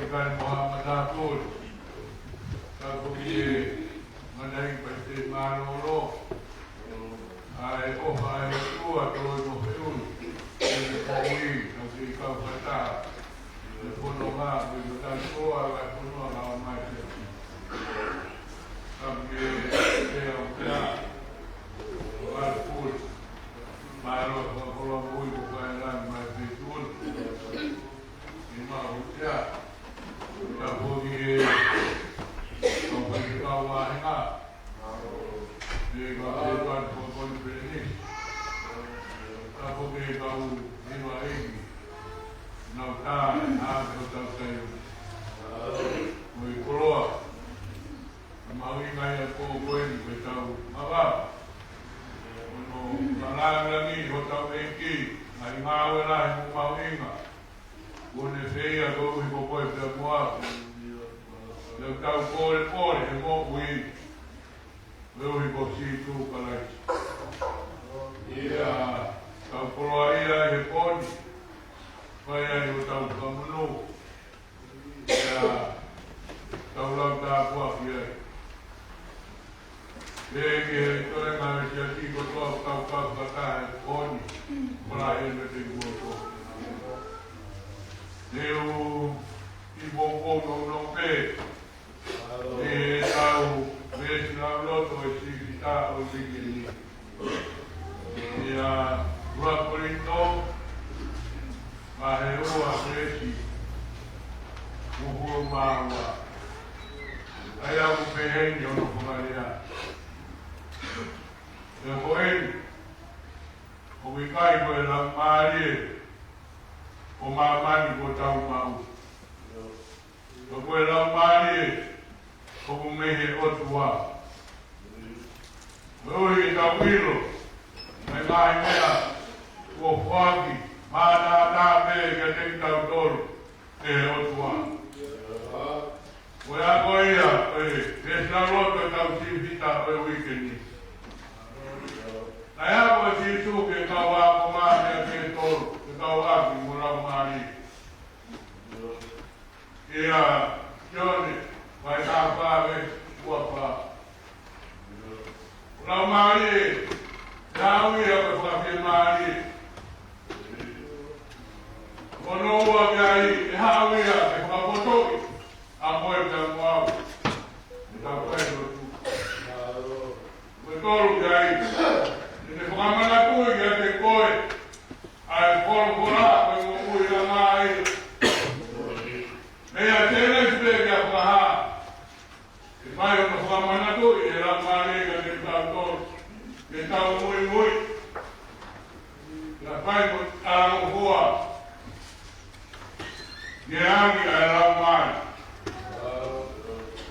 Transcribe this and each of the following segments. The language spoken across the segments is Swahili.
kan Muhammad Abdul. Kalau dia menaik pasti marolo. Ai tua atau mohon. Ini nanti kau kata. Leponoma berbulan tua, leponoma macam. Kami dia udah berpul. Malu kalau bui bukan masih pun. Lima usia. Tak boleh. Kau pergi kawan nak. Dia buat pun berani. Tak boleh kau lima ini. Nauta, nauta saya. Kau keluar. Mau ingat aku kau beritahu apa? Malang lagi hotel ini, hari malam lah mau ingat. Boleh saya kau ibu kau berbuat. Lepas kau mau win, kau ibu situ kalau. Iya, kau keluar ia hepon. Kaya yung tao kamuno. Kaya tao lang tapos yan. Kaya ito ay masyati ko ito ang tao katahan ko. Malahin na tingin ko. Yung ibong ko nung pe. Tao, beses na loto ay sigita o sigili. Kaya buwan ko rin ito. Mahirua Kresi, Muhur Mawa, ayaw upehin yun ang pumalya. Nakuin, kung ikay mo ilang mali, umamani ko tao mau. Kung ilang mali, kung umihi otwa. Uy, itawilo, may mahimaya, uwagi. Mana nabe gating tautor otwa. Wala ko iya, desnalo to tau sibita weekend ni. Kaya ko sisu ke kawa kuma ke tor, ke kawa ki mula mari. Iya, joni, vai apa ke apa. Mula mari, dawi apa ke mari. Ono wa gai hawia ke papoto amoy ka mo ita ko ero tu betul gai ini pengamanan aku ya ke koi ai pora ko mo ira mai me ya tele spe ya paha mai ono pengamanan aku era mare ke tanto ke tau muy la pai ko ang huwa. Yang alamat.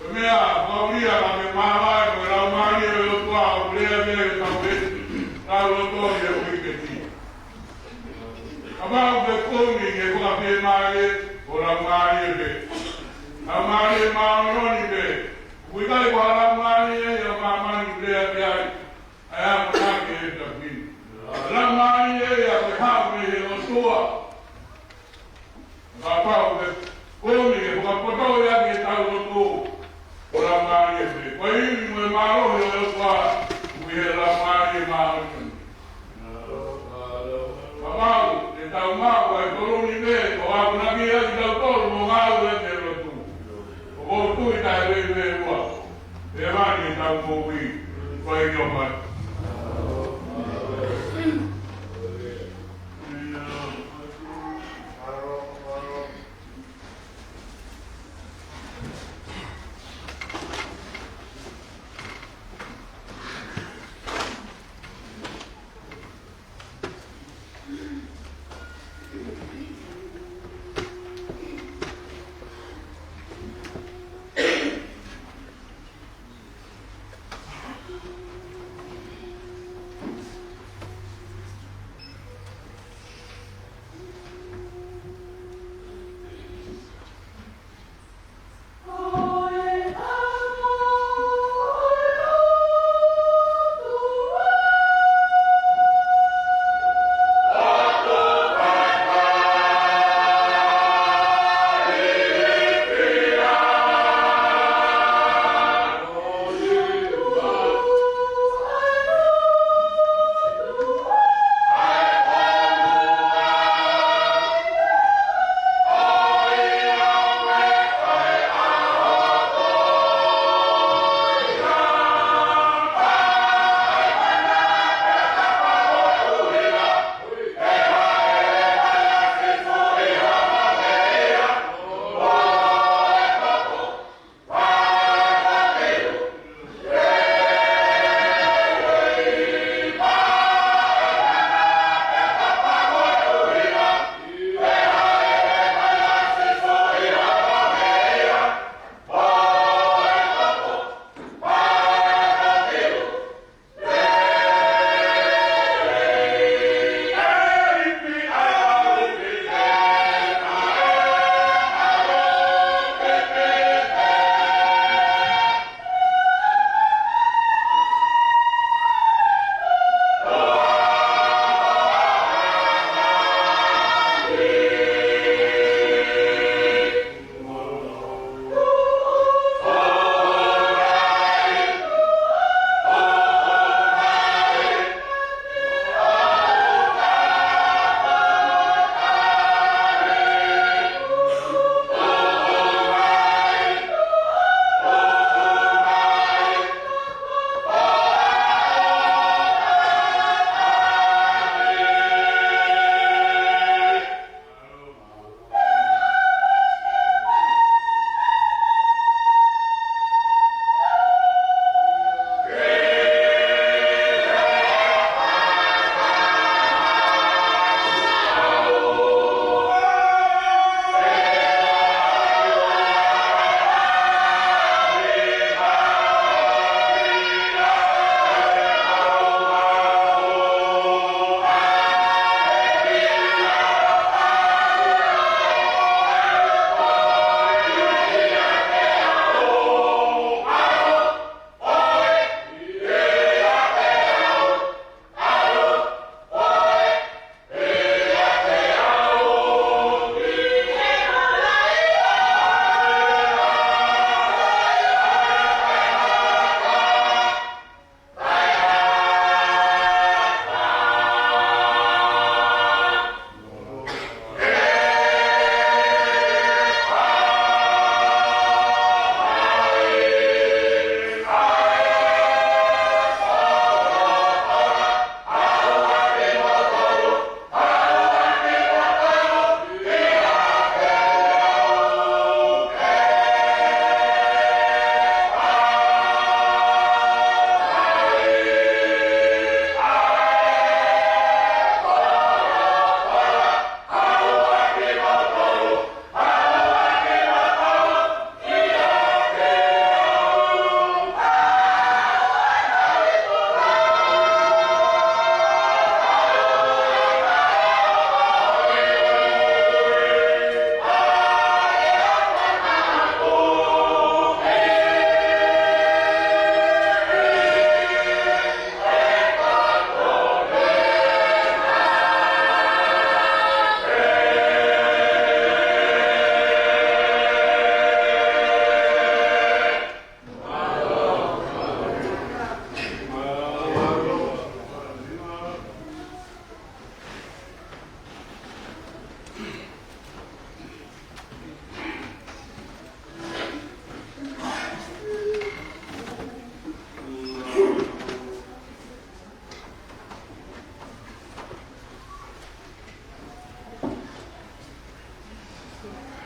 Kemia, Paulia, kami mahal, alamat dia lupa, boleh tahu tu dia begitu. Abang berkoni, dia bukan pemari, orang mari be. Amari mahu ni be. Bukan orang mari yang mama ni dia. Ayam nak dia tapi. Orang mari yang berhak ni orang Apa kami bukan potong yang kita tahu orang mari be. Kau ini malu yang lupa, biarlah mari malu. Apa? Kita mahu kalau ni be, kalau nak dia kita tahu mahu yang dia tu. Kalau tu kita be buat. Memang kita mahu kau yang Amen.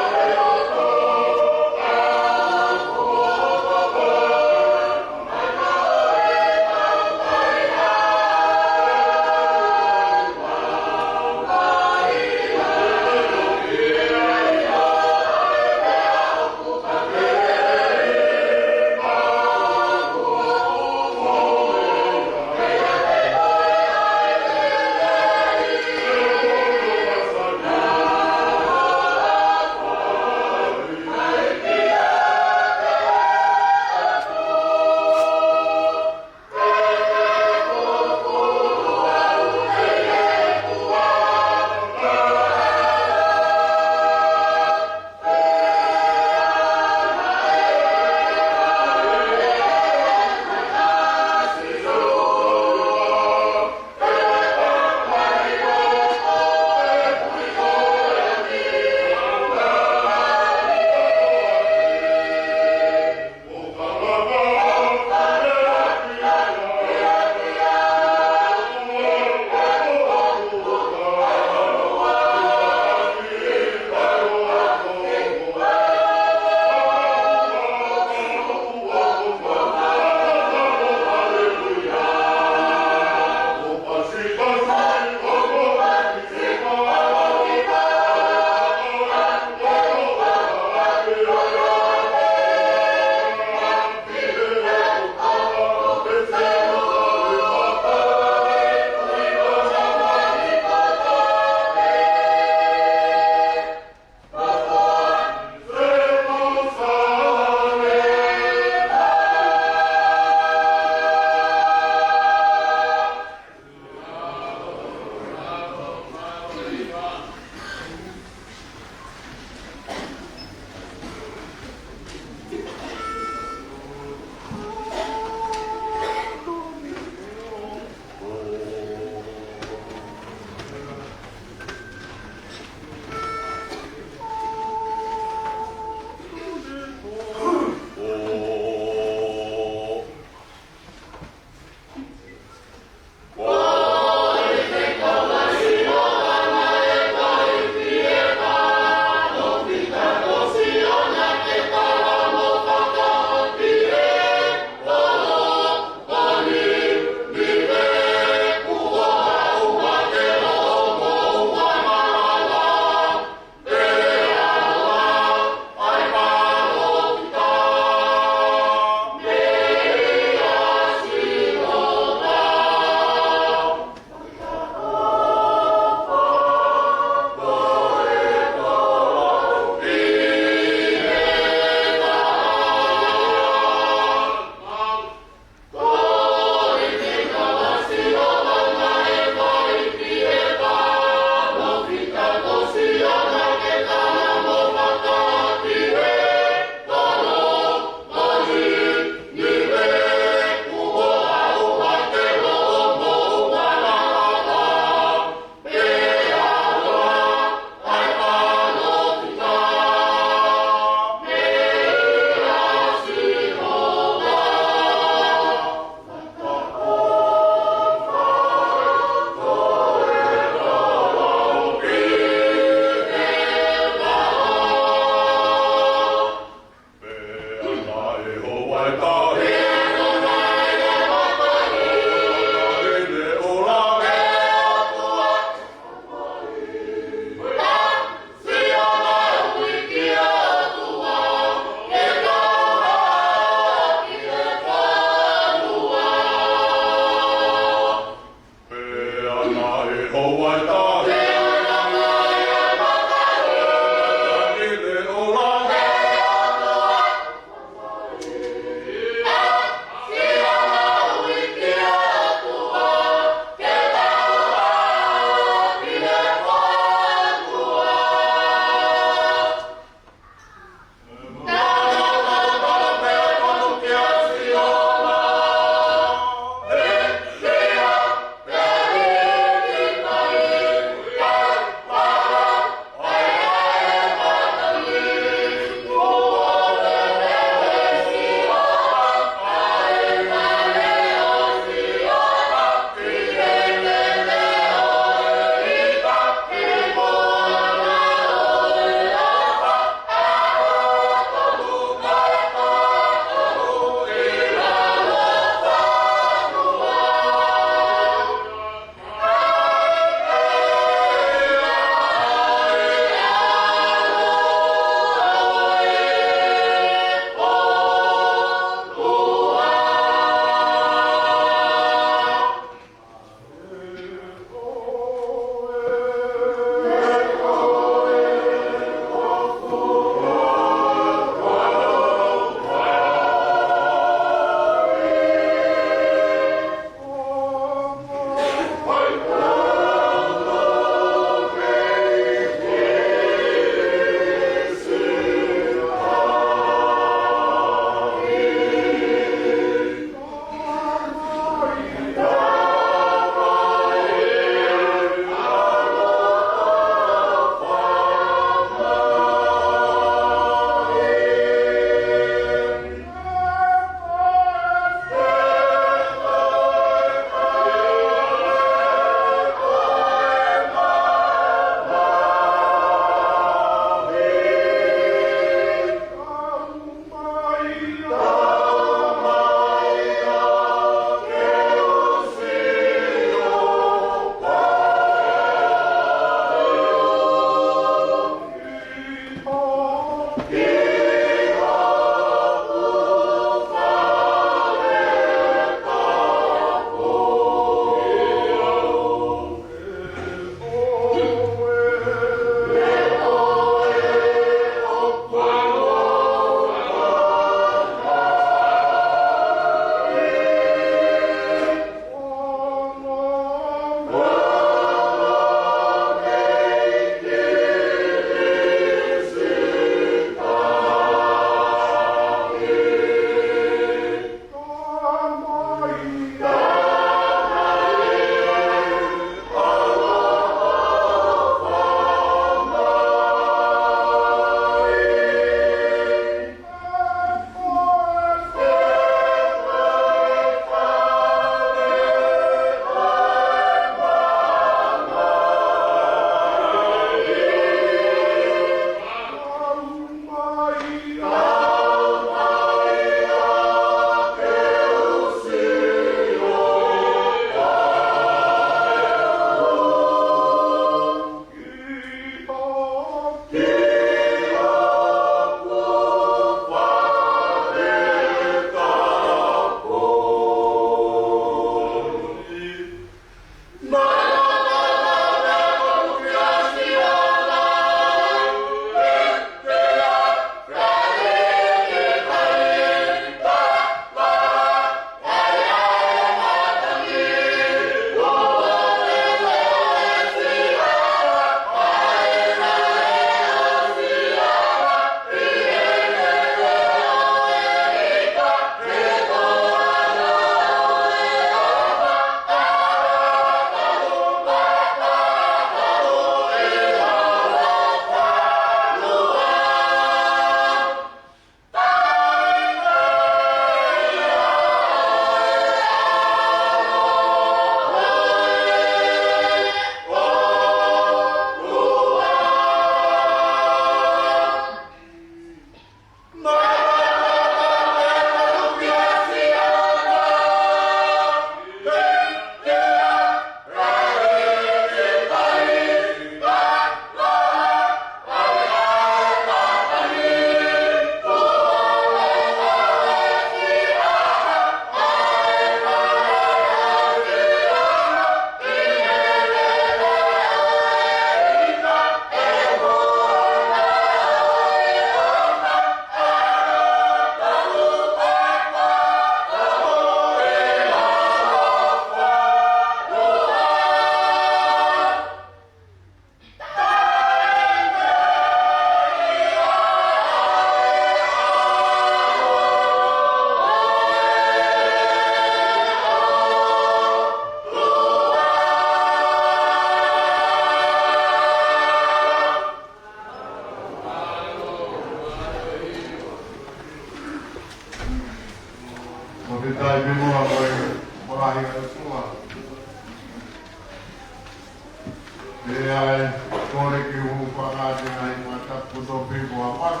e ai kore ki hu whakate ngai matapu to pipo apat.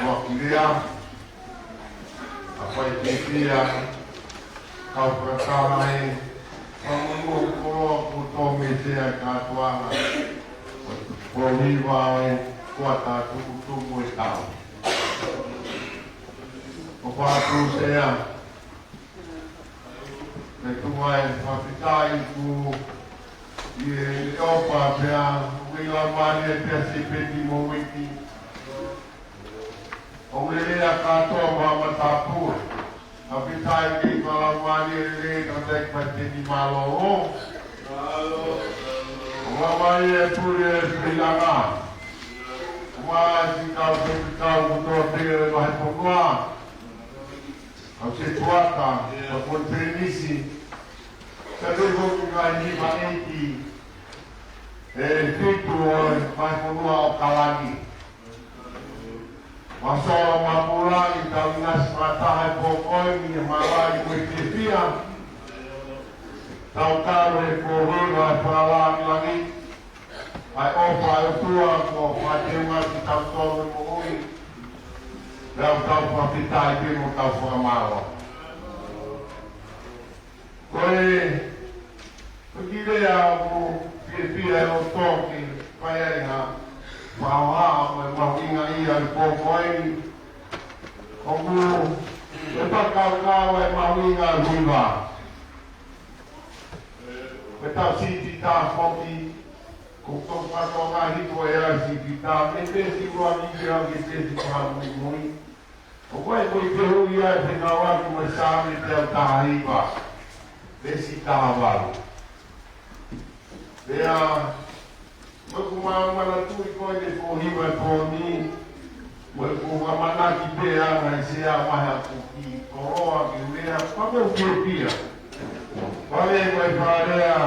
Wakiria, apa ikiria, kau pertama Pangungkong koro kutomi siya katuanga. Prohiba kuata tukutumu itao. Kapatu siya. Naituay papitai ku iopa siya. Wilamani siya si Peti Mowiki. Umilia katoa mamatapu. Kapitai ki malamani ini katek pati di Maloro. Malamani itu dia bilangan. Masih kau betul dia bahas pengua. Kau situata, kau terinisi. Kedua kita ini maniki. Itu bahas pengua kalani. Masalah mapula kita nas matahay pokoi ni malay kuitipia. Tautaro e pohula pala langit. Ay opa ay tua ko patima kita tolo mo ui. Daw tau papitay pimo tau pamalo. Koe pagile ako pipia o toki kaya nga. Bahawa mahinga iya pokoi kogu kau mahinga riba betap si kita kopi kutong patonga hito era si kita mente si ruang ibrang kita si pahamu mui pokoi koi pehu iya penawa kumasami tel tahariba desi tahabaru dia Magkumama tu ikaw ay kuhiba po ni Magkumama kipea na siya mahapuki koroa kiulea pagkukipia Pale kwa ifadea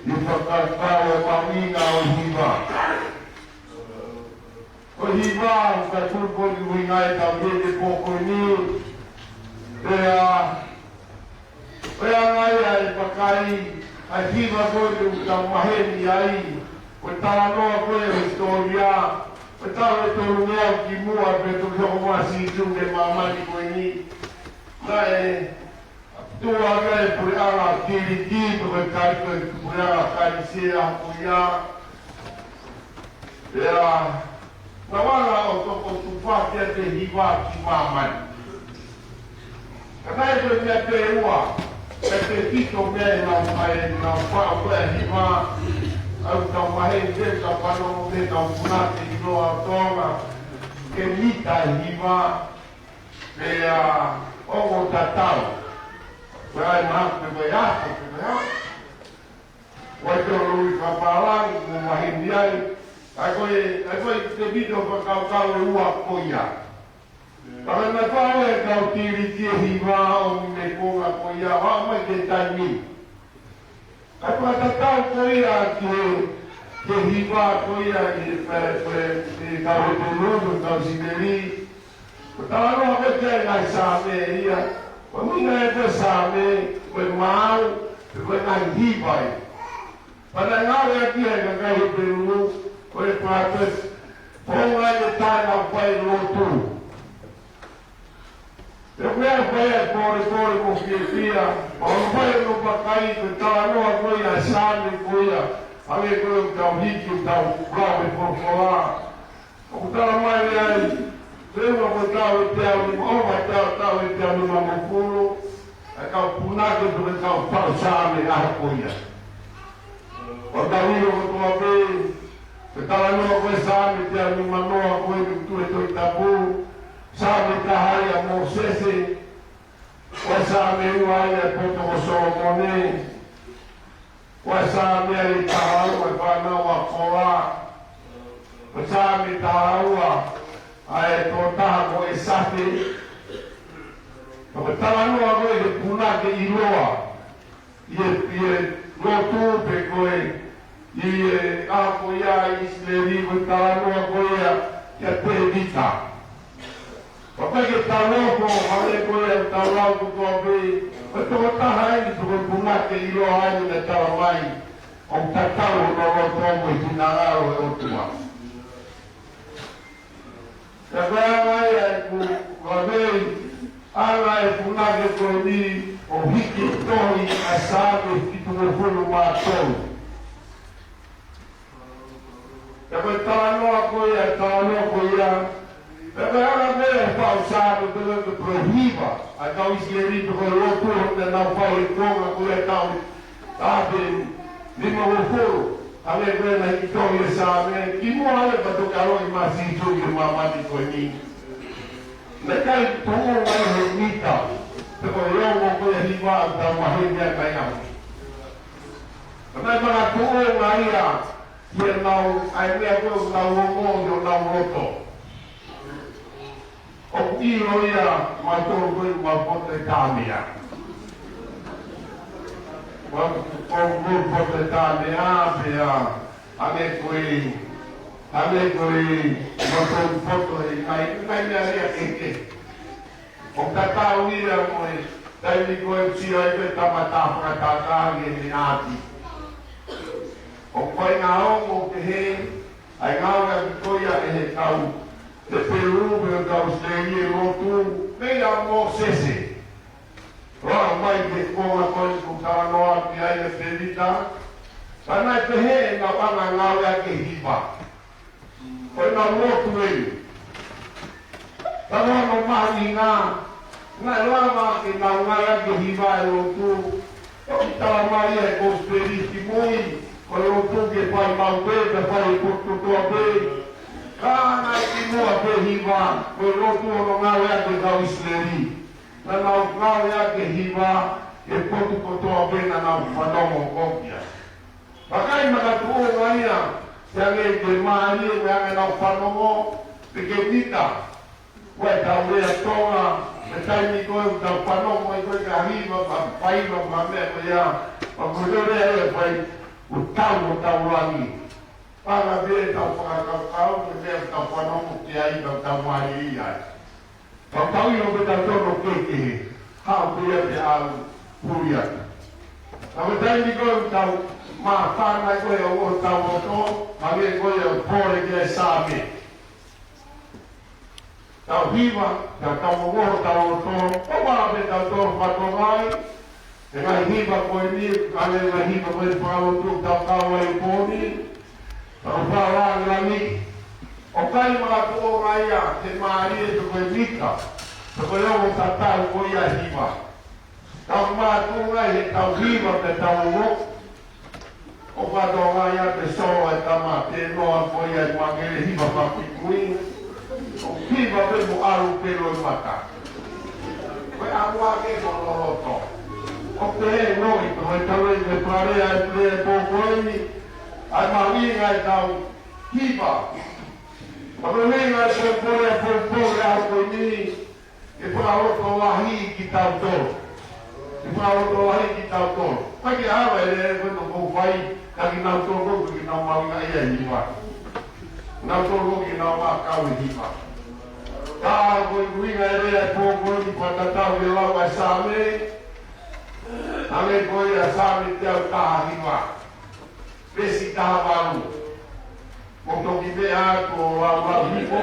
Ipakakawe maminga o hiba O hiba Ukatulpo liwingay Tawede po ko ni Kaya ngaya ipakai Ay hiba ko yung maheni ay Petano ko yung historia, petano ito niya kimua betul sa kumasisong de mama ni ko ini. Kaya tuwa kaya pura kiri berkait pura kali siya punya. Ya, nawala untuk kontupak dia terhibat si maman. Karena itu dia terua, ketika dia nampak berhibat. Au tau mahe te tau pano te tau punate i loa tonga ke mita hiva pe ongo tatau wai maha pe wai ato pe wai ato wai te rui kapalang mo mahe niai ai koe te bido pa kau e ua koia para na pao e kau tiri tia hiva o me konga koia wa mai te taimi Apa tatau koia ke hiva koia ke kau tulu kau sineri. Pertama apa ke ngai same ia. Peminat itu same bermau dengan hiva. Pada ngau ya dia ngai tulu oleh patas pengai tanah pai lotu. Eu quero por confia, ao vai no papai que tá no apoia sabe coia, ali com o rico tá bravo por falar. O tá mais aí, eu vou botar o teu, ou vai dar o teu no mamufuro, a cal punado do cal tal sabe a coia. O tá vindo com tua vez, que tá no apoia sabe teu no manoa coia tu é tabu. Sabe kahaya Mosese, wasabi uaya poto Solomone, wasabi ali taharu wana wakora, wasabi taharu ay totaha ko esate, talano ako e puna ke iloa, ye lotu pe koe, ye ako ya isleri talano ako ya te vita. Papai que está louco, olha como ele está louco, eu estou aí, estou com uma que eu olho naquela mãe, o tatau no rotomo I tinangaro e o tua. Ka whangai ai ku wawei, ala e punake ko ni o hiki tohi a sāke ki tu hulu mātou. Ka koe tānoa koe a tānoa koe ia, ka koe ala mea whao sāke te te prohiba, a kau isi e rito koe rotu o te nau whao e konga koe a kau tāpe lima o hulu. Ale koe na hiki tohi a sāme, ki mua ale pato karoi masi i tūki mamati koe ni. Me kai tongo mai he nita, te koe rongo koe hiwa ta mahi mea kai au. Mai mana tongo mai a, kia nau, ai mea koe nau rongo o nau roto. O iro ia, ma toro koe ma pote tāmea. O koe pote tāmea, pia, ane koe, ma toro poto e kai mea rea keke. O tatau ira koe, taimi koe usia e pe tamata whakatātāngi e me āti. O koe ngā ongo ke he, ai ngāura ki koia e he tau, te peru me o tau stegi e rotu, mea mō sese. Roa mai ke konga koe ku tānoa ki ai e perita, tanai pe he ngā wanga ngāura ke hipa. Koe ngā rotu e. Tanoa no mahi ngā, ngā lama ke ngā ngāra ke hiva e rotu, o ki tala mai e ko speri ki mui, ko rotu ke whai mau pe, te whai kutu toa pe, ka ngai ki mua pe hiva, ko rotu o no ngāra ke kau isleri, na nau ngāra ke hiva, e potu kotoa pe na nau whanongo kopia. Pakai makatu o ngaia, te ange ke mahi e me ange nau whanongo, te ke nita, koe tau rea tonga, me taimi koe u tau whanongo i koe ka hiva, ma whaima ma mea koe ia, ma koe rea e whai u tau o tau rangi. Panga vea tau whakakau, me mea tau whanongo ki ai tau tau mahi i ai. Tau tau ino me tau tono keke he, hao kuia te au puri atu. Ma me taimi koe u tau ma whanai koe o tau o tō, ma mea koe o pōre ki ai sāme. Tau hiva, tau mongoro tau o tō, o māpe tau tō whatongai, e ngai hiva koe ni, ane ngai hiva koe whao tūk tau kaua i pōni, tau whao rangi, o kai mga tō ngai a, te maari e tu koe mika, tu koe ongo tatau koe a hiva. Tau maa tō ngai he tau hiva te tau o, o whato ngai a te soa e tama, te noa koe a i magere hiva whakikui, o hiva pe mo aru pelo i mata. Koe amua ke mo loroto. O te he noi, koe tau e me parea e prea e pōkoeni, ai maringa e tau hiva. O maringa e koe pore e pōpore au koe ni, e wharoto wahi ki tau toro. E wharoto wahi ki tau toro. Koe ke awa e re koe no kou whai, ka ki nau toro ki nau maringa e a hiva. Nau toro ki nau makau e hiva. Tā koe kuinga e rea e pōkoe ni whatatau e lau ai sāme, ane koe a sāme te au taha hiva. Pesi taha waru. Mo toki te āko o lau hipo.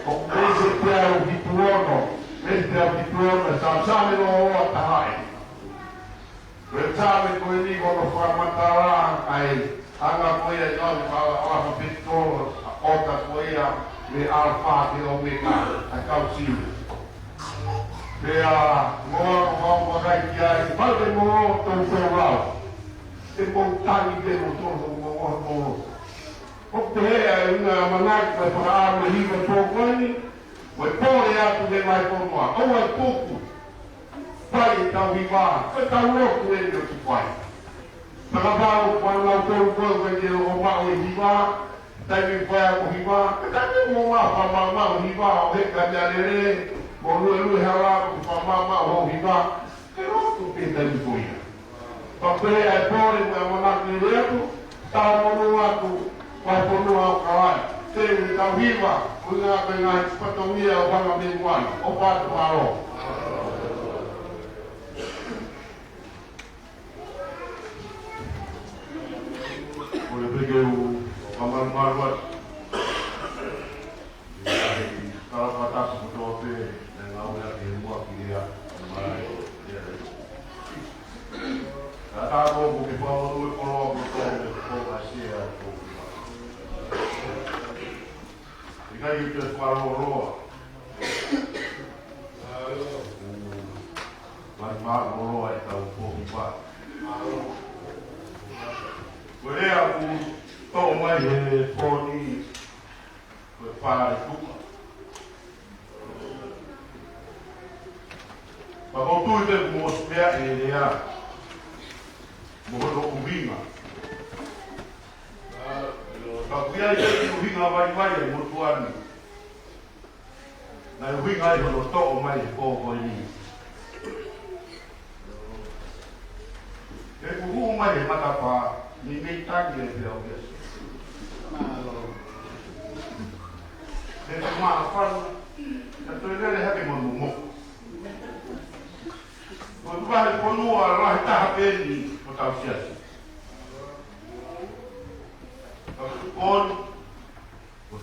O pesi te au hituono. Pesi te au hituono. Sāme no oa tahai. Koe sāme koe ni kono whamatara ai anga koe a iau whaama pitoro ota koe a me alfa te omega a kau siu. Pea ngoa ngoa rai ki ai, malde ngoa tau tau rau. Te mōtani te mo tōno ngoa ngoa. O te hea e unga manaki mai whakaaru e hiwa tōkoeni, mai pōre atu me mai konua. Oua e tōku, pai e tau hiwa, koe tau roku e ni o tu pai. Nakapau whanau tōru koe koe te o mao e hiwa, taimi whai ako hiwa, e taimi mō mā whamamau hiwa o heka mea rere, mō lue hara ko whamamau o hiwa, ke rotu pe taimi koia. Whapea e pōre mea manaki e reatu, tau monu atu, whai ponu au kawai. Tewi tau hiwa, unga pe ngai patongia o whanga me mwani, o pātu haro. Begitu kamar-kamar kalau kata sebuah dan awalnya ilmu dia kata aku bukan bawa kalau betul masih aku jika itu separuh roh Mas roh itu bukan boleh aku tahu mai poni berfaham itu. Kalau tu itu mosbia ini ya, mohon ubinga. Kalau dia itu ubinga banyak mutuan, na ubinga itu tahu mai pokok ini. Kuhu mai mata pa. Ni minta dia biasa. Dia maafkan, tapi dia dah habis menumuk. Kalau balik penuh Allah tak habis betul siapa. Kalau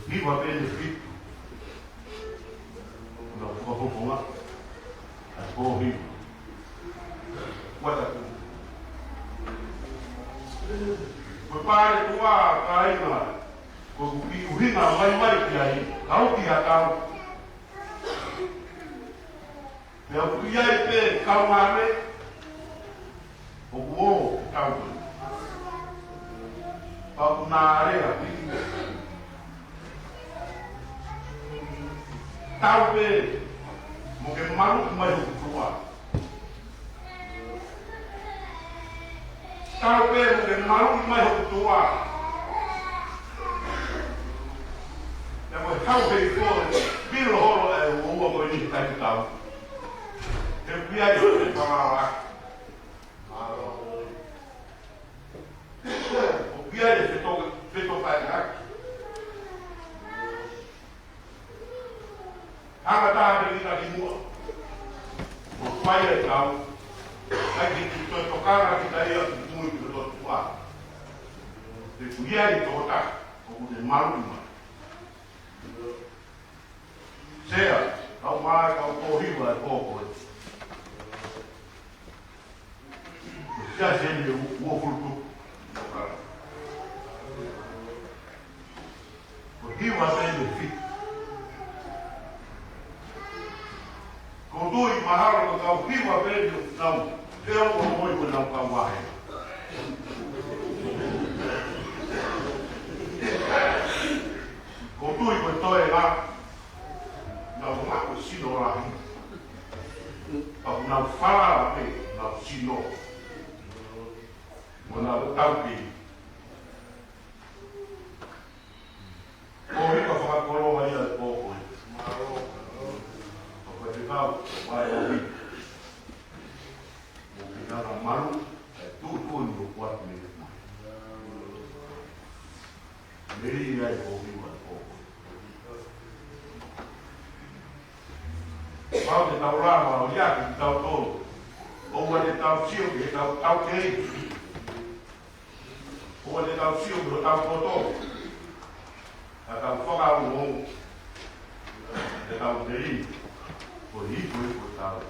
hidup habis hidup, kalau kau bunga, kau hidup. Buat apa? Prepare tua kaina, kau uhinga mai kiai, kau dia kau. Dia kiai pe kau mare, kau kau. Kau nare api. Kau pe, mungkin malu mai tua. Kau pe mungkin malu mai tua. Yang kau pe itu bil holo uang kau ini tak tahu. Dia itu pengawal. Dia itu betul banyak. Apa tak kita dimulai? Supaya tahu. Lagi kita tocar kita ia muito tua. Dia itu tak, kemudian malu. Saya, kau malah kau tohi buat kau. Saya jadi wafulku. He was in the feet. Kau tu mahal kau hiwa beli tahu. Dia pun mau ikut kau wahai. Kau tu ikut tahu lah. Nak mak sino lah. Kau nak fala apa? Nak sino. Mana tahu ni? Kau ni kau faham kalau macam kau. Kau cakap macam ni. Mungkin orang malu, tu pun buat ni. Jadi dia kau ni buat kau. Kalau kita orang malu ya kita tahu tu. Orang dia tahu siapa, dia tahu kiri. Orang dia tahu siapa, dia tahu foto. Akan fokus umum, dia tahu diri, boleh tahu.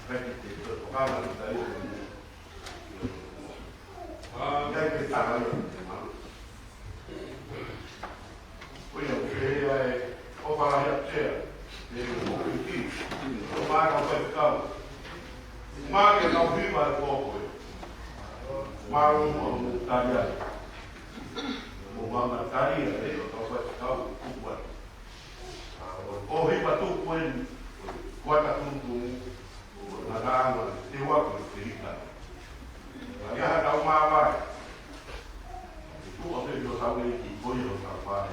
Baik itu fokus dari ini. Jadi kita tahu. Punya saya, orang yang saya, dia mungkin, orang yang tahu, orang yang tahu hidup apa, malu tanya. Mama tadi ada orang tahu kuat. Oh hebat tu pun kuat untuk negara dewa bercerita. Dia ada apa? Itu apa yang dia tahu ni boleh apa?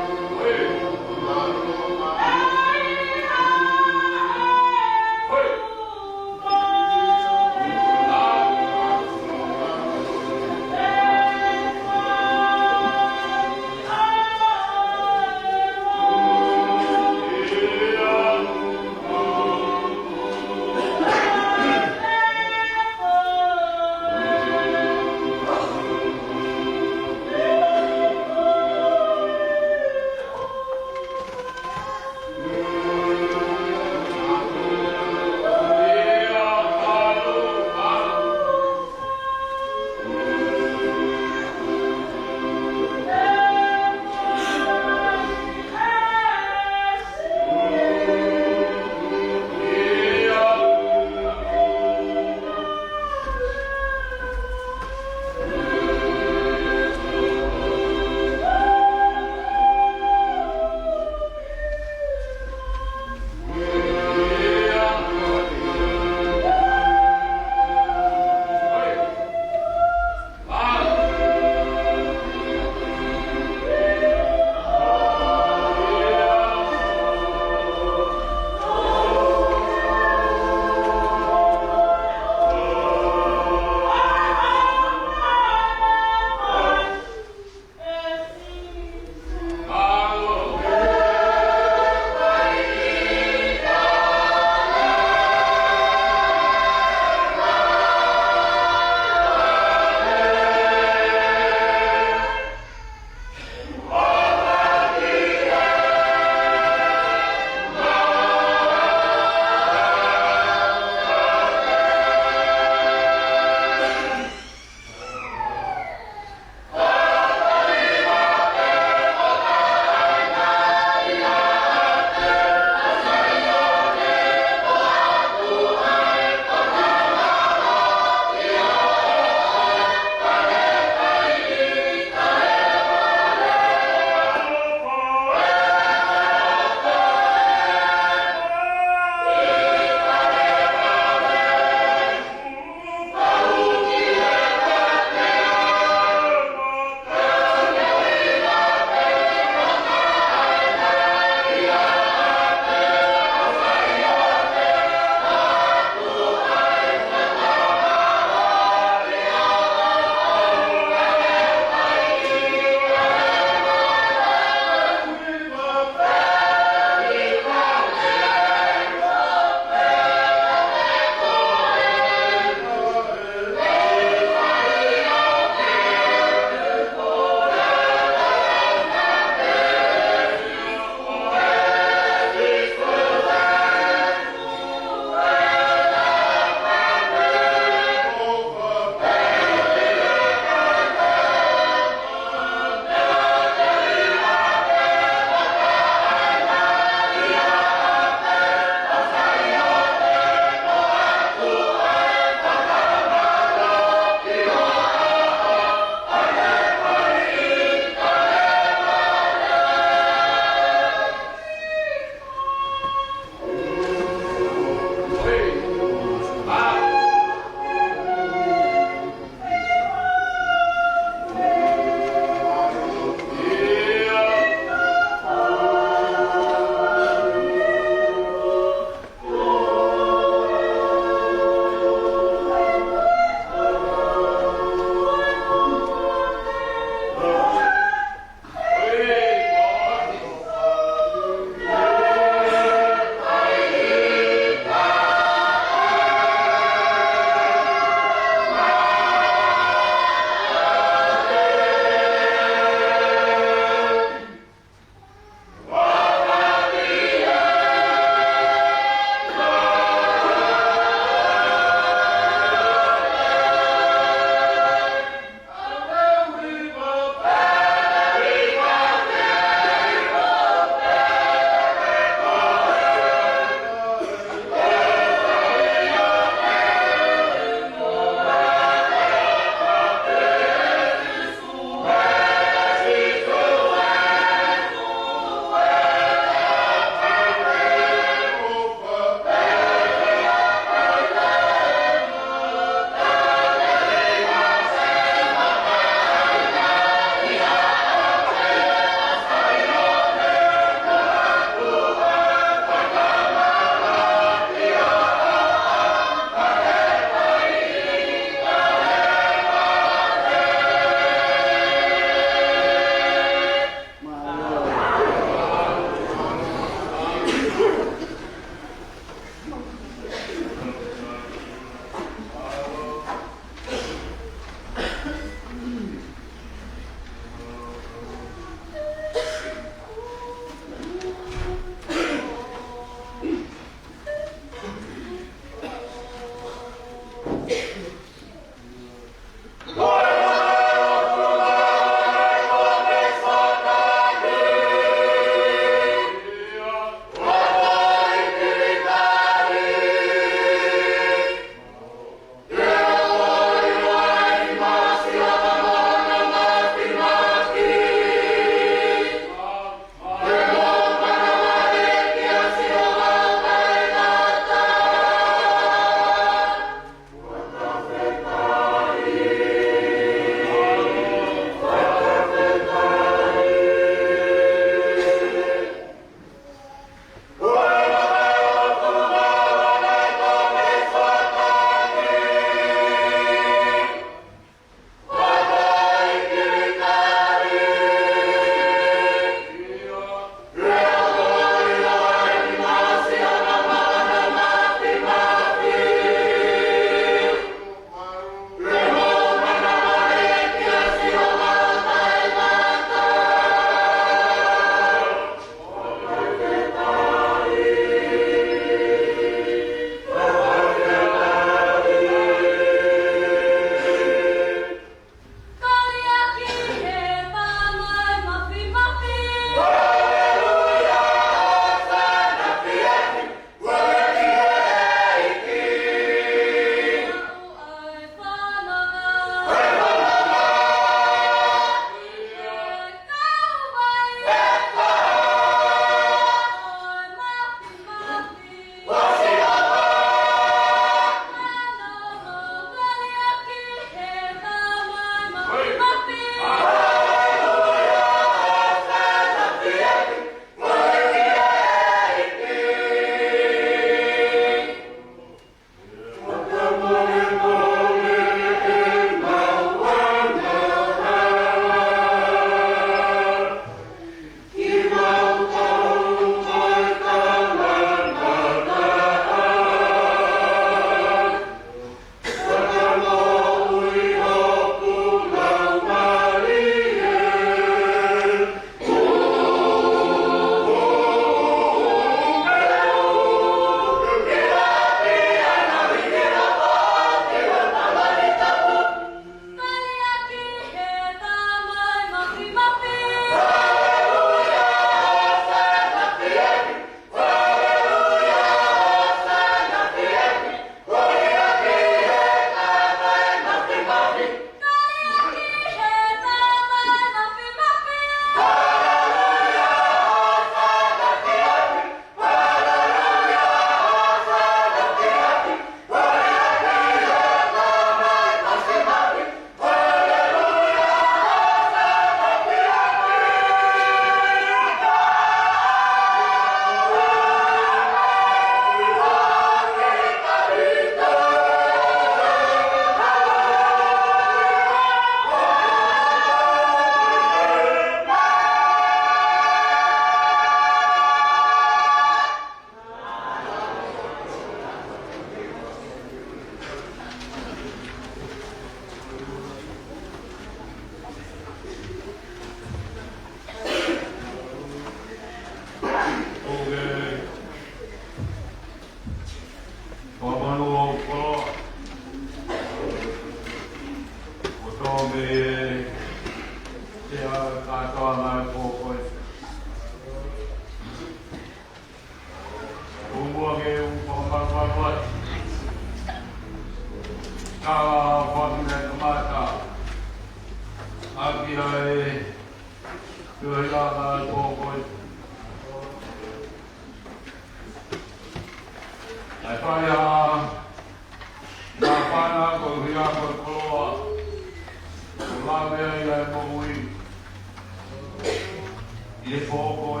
e foco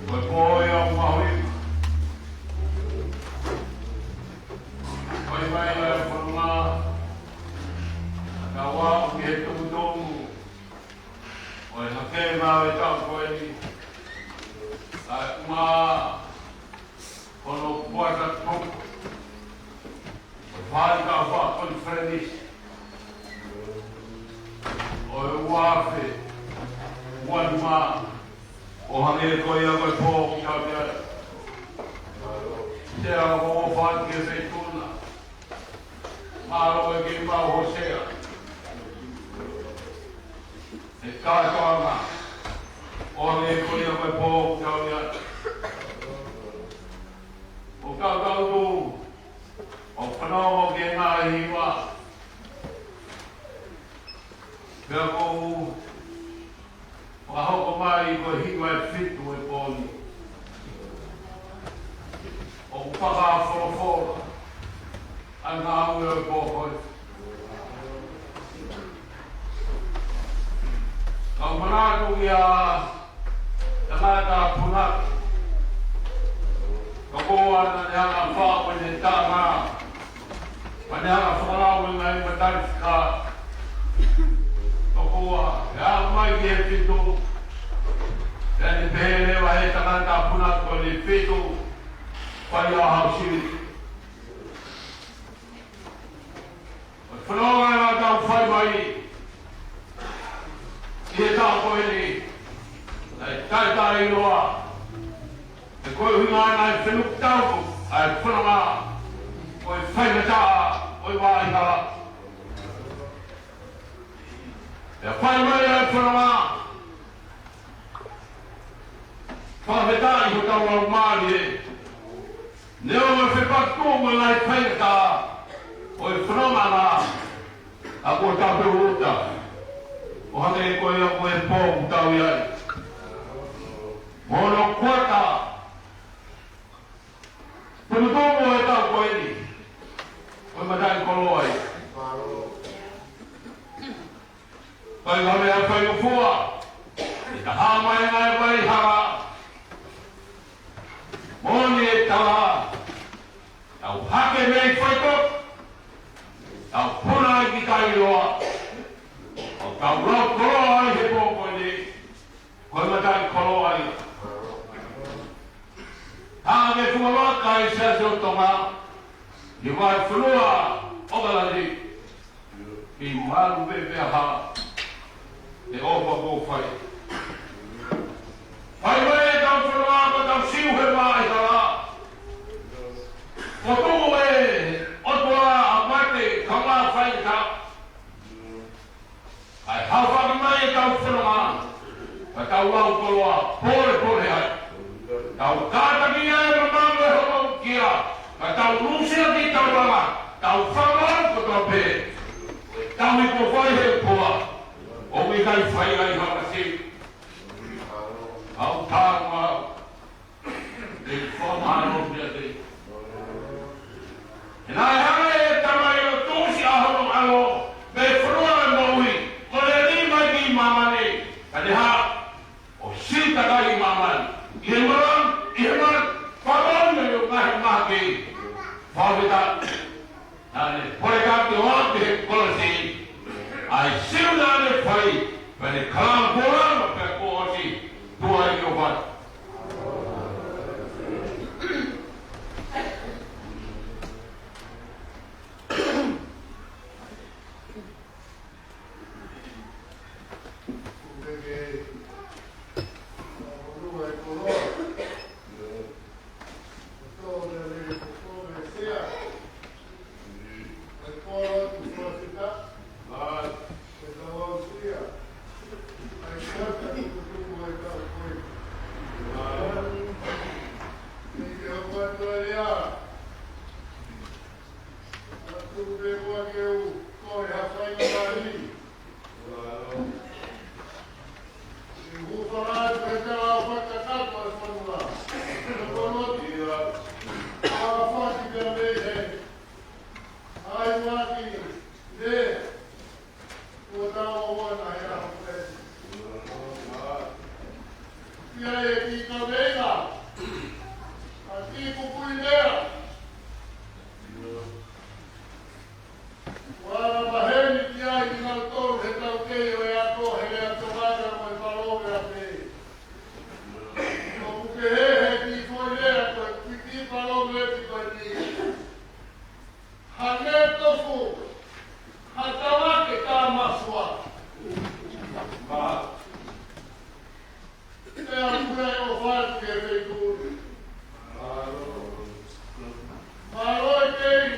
o poi a maui oi mai la forma kawa ke tu dom oi hake ma e ta ko ni a ma ono puata top vai ka fa con frenis oi wafe Wanma, o hange ko ia ko po ka ia. Te a ho fan ke se tuna. Maro e ke ma ho sea. E ka ma. O hange ko ia ko po ka ia. O ka tu. O pano ke na hiwa. Ka ko wa hoko mai ko hiwa e fitu e poni. O whaka whorofora. Anga au e pōhoi. Ka manatu i a tangata punaki. Ka koa na neanga whāwe ne tāngā. Ma neanga whakarau i ngai matarika. Ya mai ke fitu dan pele wa he tangata puna ko le fitu pa ya hausi Fronga na ta fai mai e ta ko ni ai tai tai loa e ko hunga na fenuk tau ai fronga o fai na ta o wa ina e fai mai e whanama. Whahetai ho tau au maari e. Neo me whepatu mo nai whainata o e whanama na a kua tau peurota. O hane e koe a koe pōku tau iai. Mono kuata. Punu tōmo e tau koe ni. Koe matai kolo ai. Pai hame a whai ufua, e ta hāmai ngai wai hara. Moni e tala, tau hake mei whaitok, tau puna i ki kai loa, o tau rau kolo ai he pōko ni, koe matai kolo ai. Tāne fuawaka i sea tonga, i wai whanua o galani, i maru bebe ha. E opa ko fai. Fai mai e tau whanua ko tau siu he mai hara. Ko tumu e otua a mate kama fai ta. Ai hawhaka mai e tau whanua. Ka tau lau koloa pore ai. Tau kātaki e mamama e homo kia. Ka tau nusia ki tau rama. Tau whanua ko tau pē. Tau i ko fai he poa. O me kai whai ai hawasi. Au tāma. E whamano mea te. E nai hana e tamai o tōsi ahono alo. Me whanua e maui. O le ni mai ki mamane. Ka ne ha. O sita kai mamane. I he maran. Wharon me o kahi maki. Whaweta. Nane. Pore ka te hoate he kolasi. Ai siu nane whai, pene kāma pōrama pe kōsi, tua i o whai. Pia e ki ka veina. A ki kukuilea. Wala maheni kia i ngā tōru he tau kei o e ato he lea tōmanga mo e whaloge a te. Ko kuke he ki koe lea koe ki whaloge e ki koe ni. Hane tofu, hatawake tā masua. Te a kure o whātu e whekuri. Maroi kei.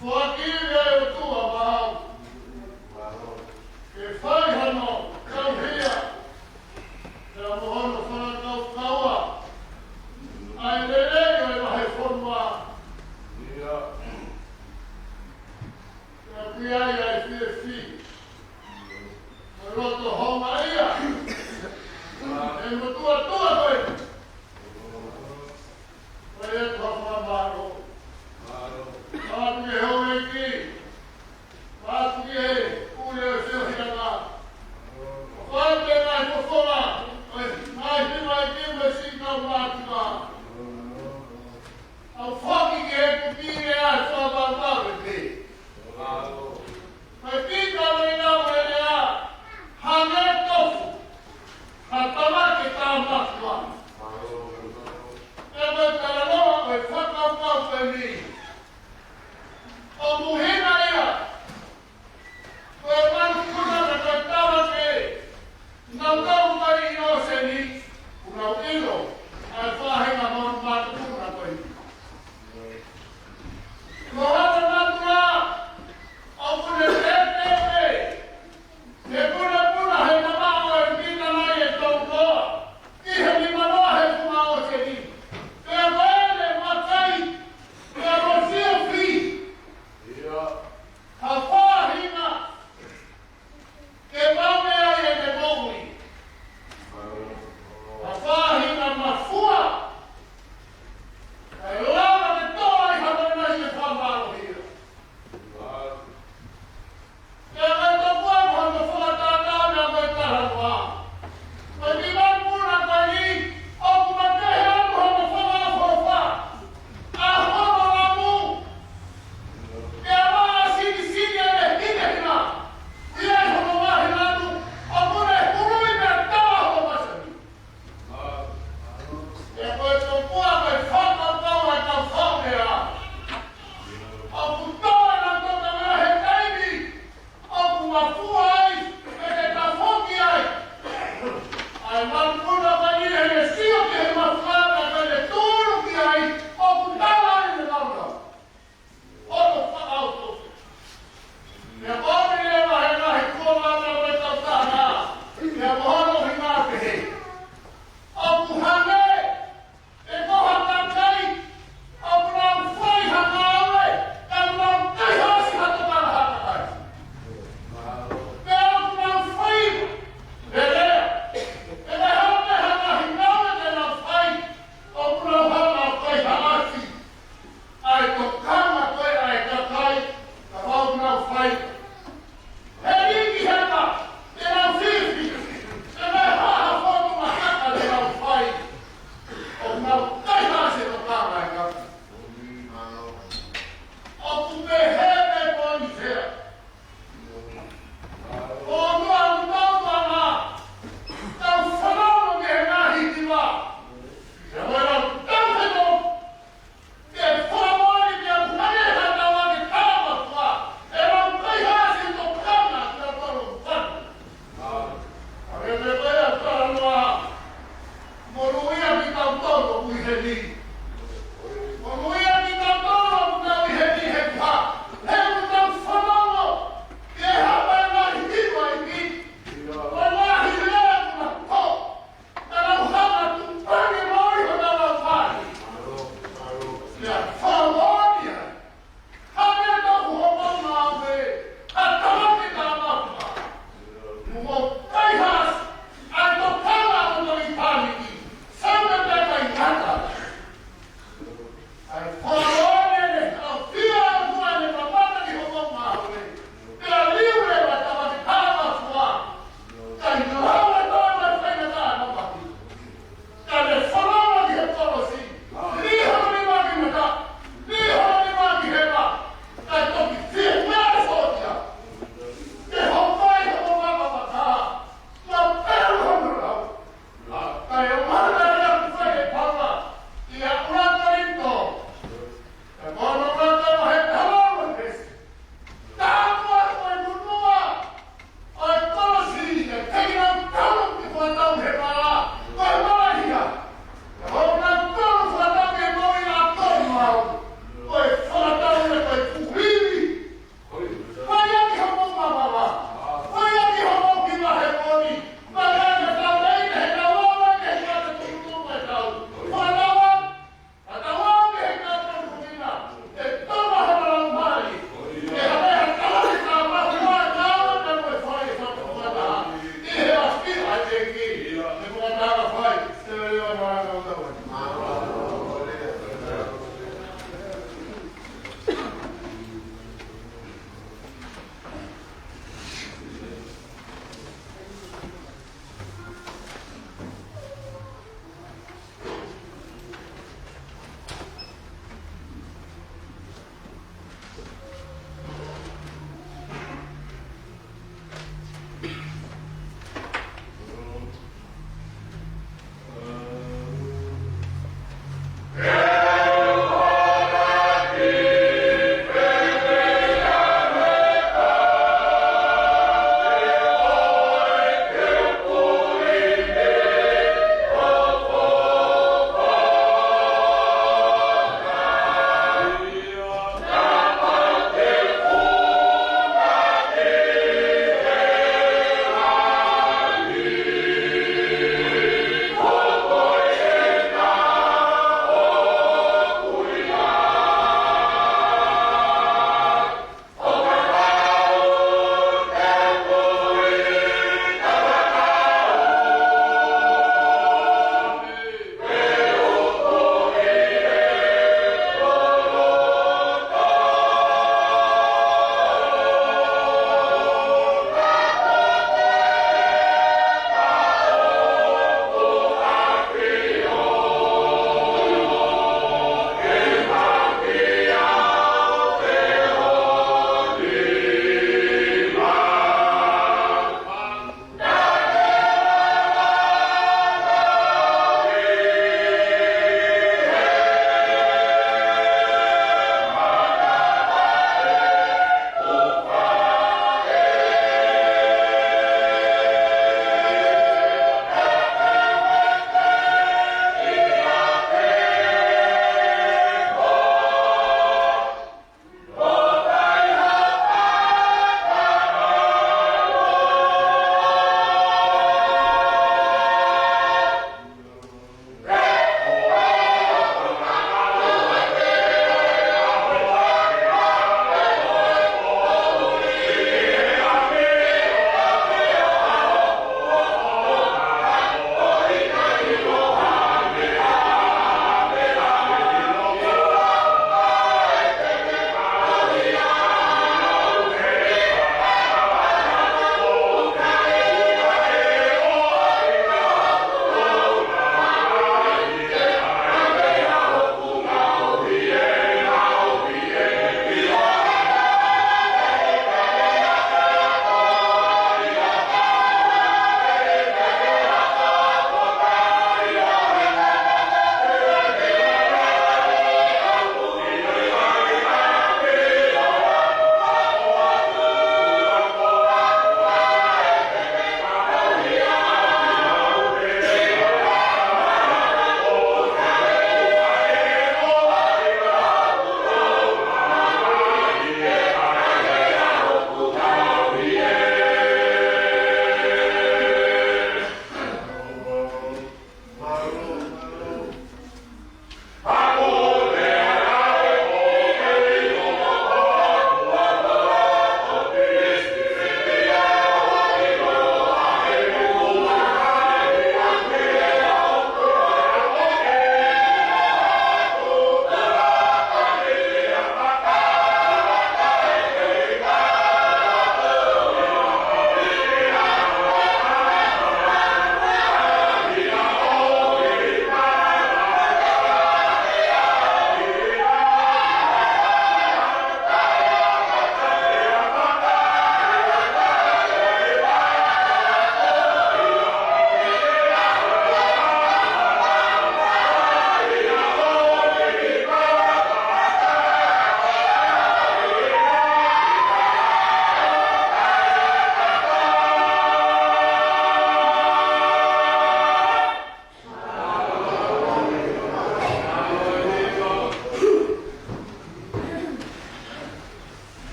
Fuakiri e o tua mahau. Ke whai hano, kau hia. Te a mohono whanakau kaua. Ai leleo e wahe whonua. Te a piai ai whie whi. Me roto honga ia. E mo tua koe. Koe e tua whamaro. Mātu e hau e ki. Mātu e ure o seo hiranga. Whāte ngai kofona. Ngai hima e ki me sika mātu ka. Au whaki ki he kutire a whakakau e ki. Mai tika me nau e rea. Hane tofu. Hatamake tā mātu a. E me taranoa e whakakau e ni. O muhina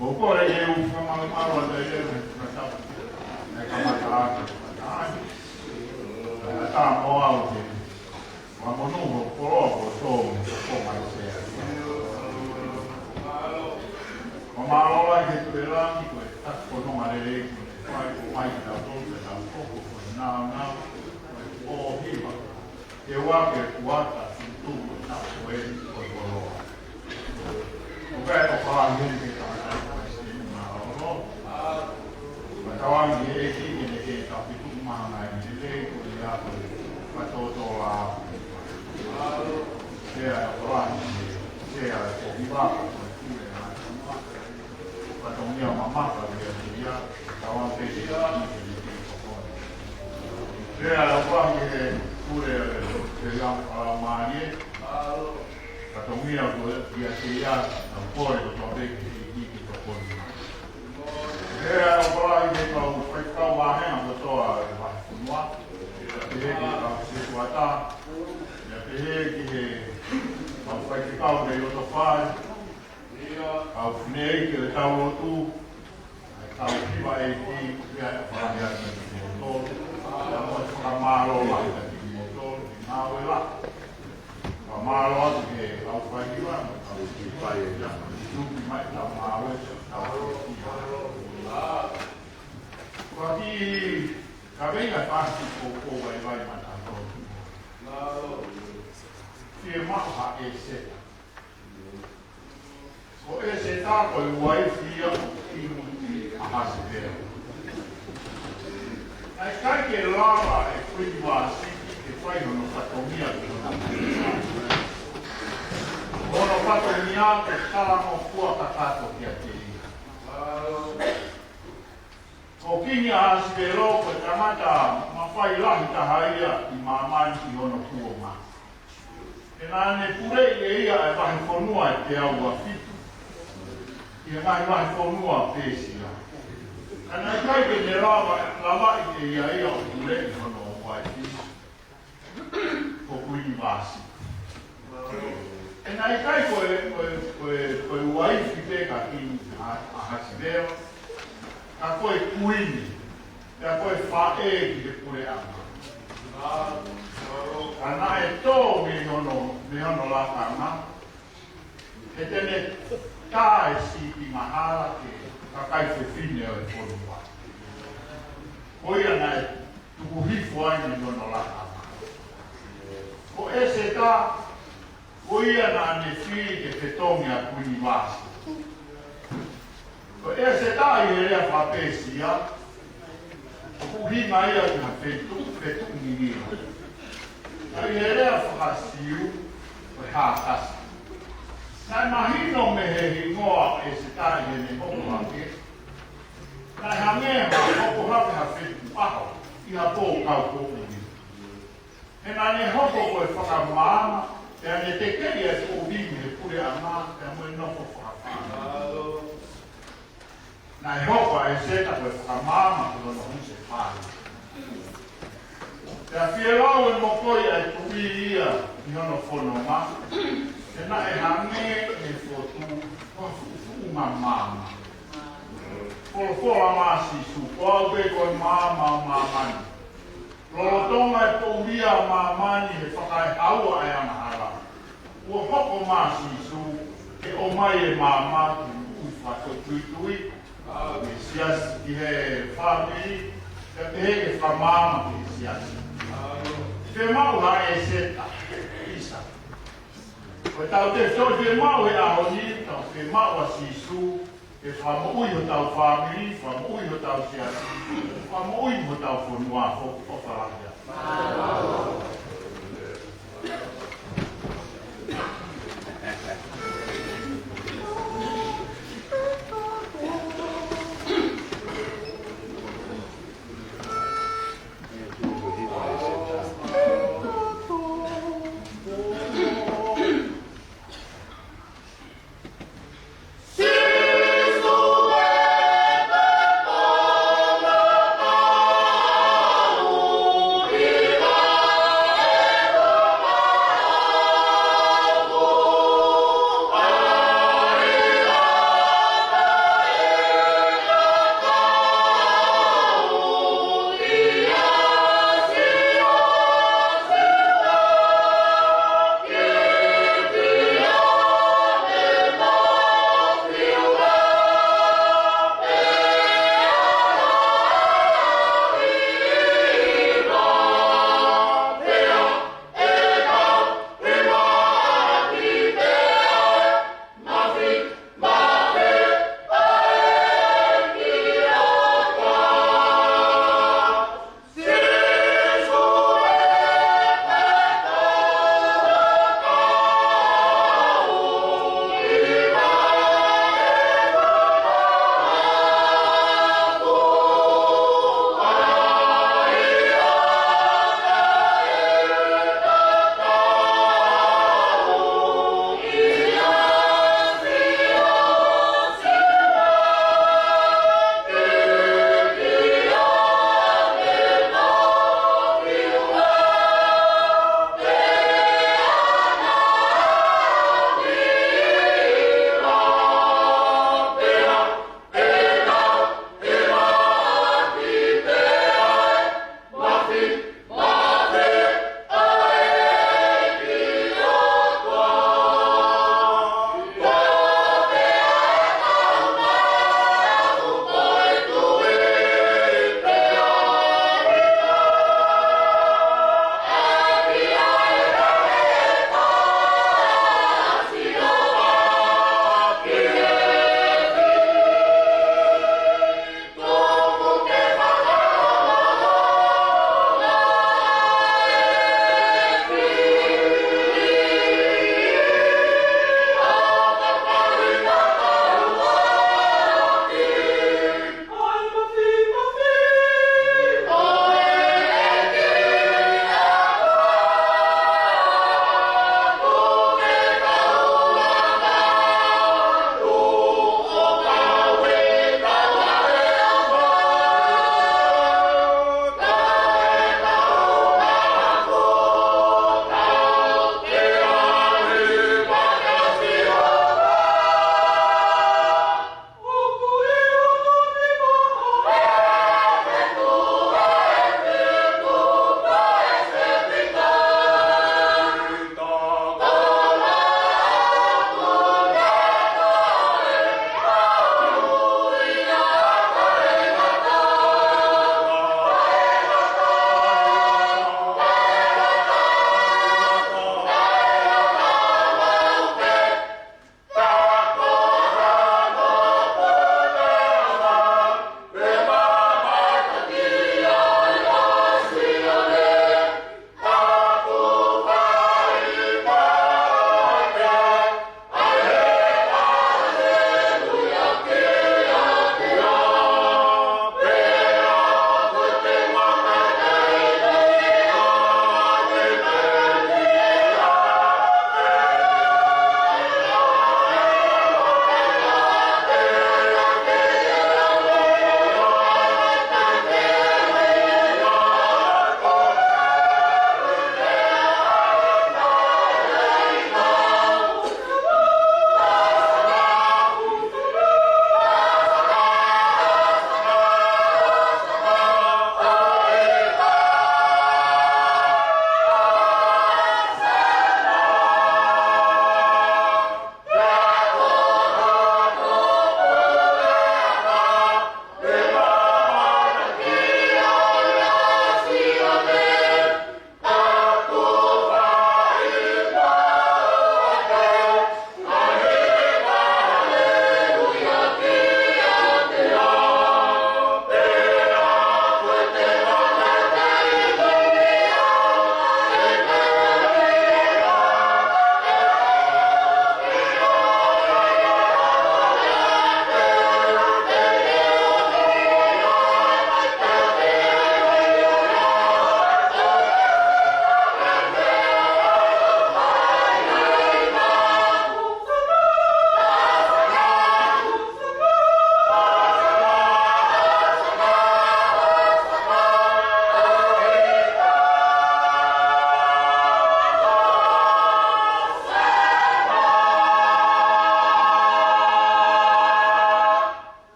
Kokore ye ufama maro da ye na kama taata. Ta mo au ke. Ma mo no ko to ko mai se. Ma lo la ke tu la ki ko ta ko no mare le mai da to da ko na o hiva. Ke wa ke kuata tu na ko e ko lo. Ko fa ngi ke kawan dia ini ke tapi tu mana ini le kuliah patotola dia orang dia kopiba patongnya mama dia kawan dia dia orang dia kuliah dia mani patongnya dia por itu sampai di pokok. Era o pai de kau foi kau wahe na toa wa funua e ka se tuata e pe que kau foi que kau de o faz kau nei que kau tu kau ki vai ki ya para ya motor ya mo ka malo la ki motor na wela ka malo que kau foi que vai ya tu mai ta malo Aqui, acabei de fazer pouco vai matar todo. Firma a esse. O esse tá com o wifi e a receber. Aí cai que lá é privado assim que faz no fatomia no fatomia que está lá no fuoco tato que aqui. O kini a sibero ko tamata mafai lahi tahaia I mamani I ono kuoma. E nane pure I ia e vahi whanua e te au a fitu. I e ngai vahi whanua pēsia. Ana I kai ke ne lava I te ia o pure I hono o wai fitu. Ko kuini vasi. E nai kai koe wai fipe ka kini a hasibero. A koe kuini, e a koe whae ki te pure ama. Ana e tō me hono la kama, e tene tā e si ki mahara ke kakai te whine o e whonua. Koi ana e tuku hifo ai me hono la kama. Ko e se tā, koi ana ane whiri ke te tongi a kuini wasi. Ko e se tā I rea whapēsia, o hinga ia ki ha whetu ngingira. I rea whakasiu, o hākasa. Nai mahino me he hingoa e se tā I ne hoko hake. Nai hangea ma hoko hake ha whetu aho, I ha pō kau kōku ni. E nai ne hoko koe whakamāma, e ane te kei e tō wimi he pure a mā, e amoe noko whakapāna. Nai hopa e seta koe whakamāma kua no huse whāna. Te a whierau e mokoi ai tuwi ia I hono whanonga, e na e hange e whotu whafufu mamama. Wholofola māsi su, koau pe koe māma o māmani. Rolotonga e pouhia māmani he whakai haua e anahara. Ua hoko māsi su, e o mai e māma ki ui whakotui. Me siasi ki he whamiri, te he ke whamama ki siasi. Te mau la e seta, isa. Koe tau te te mau e ahoni, tau te mau a sisu, e whamui ho tau whamiri, whamui ho tau siasi, whamui ho tau whanua o wharahia.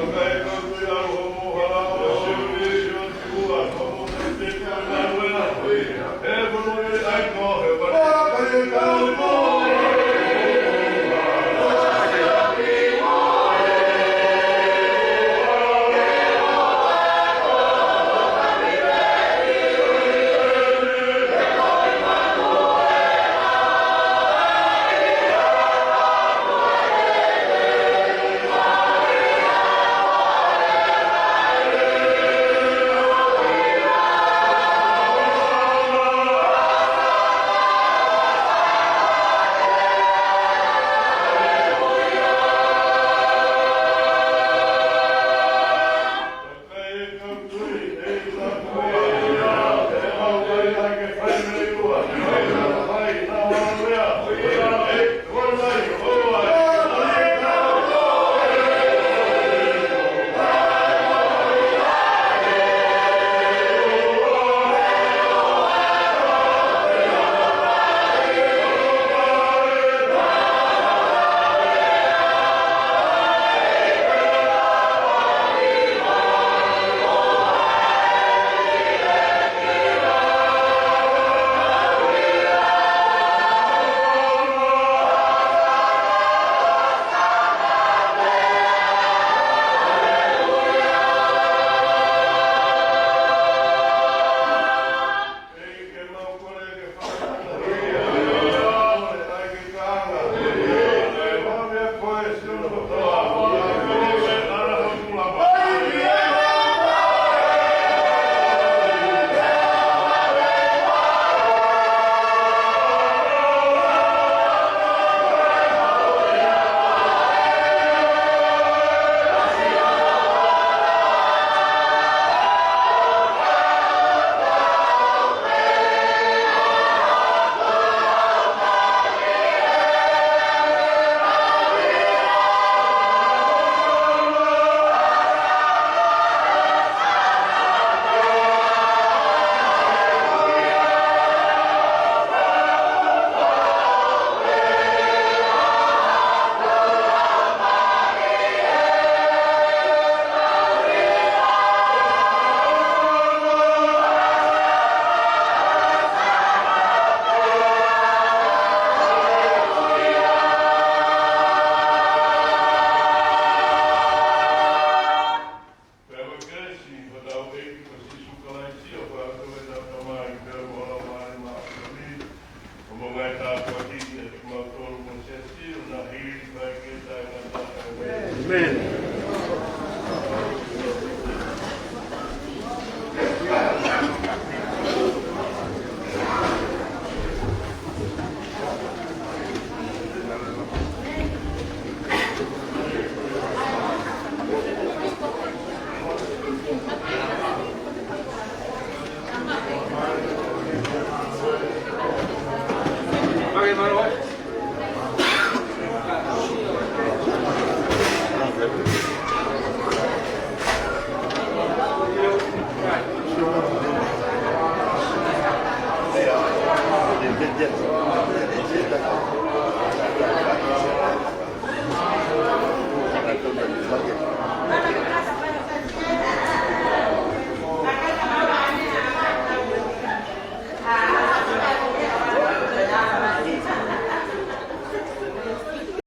Okay. Amen.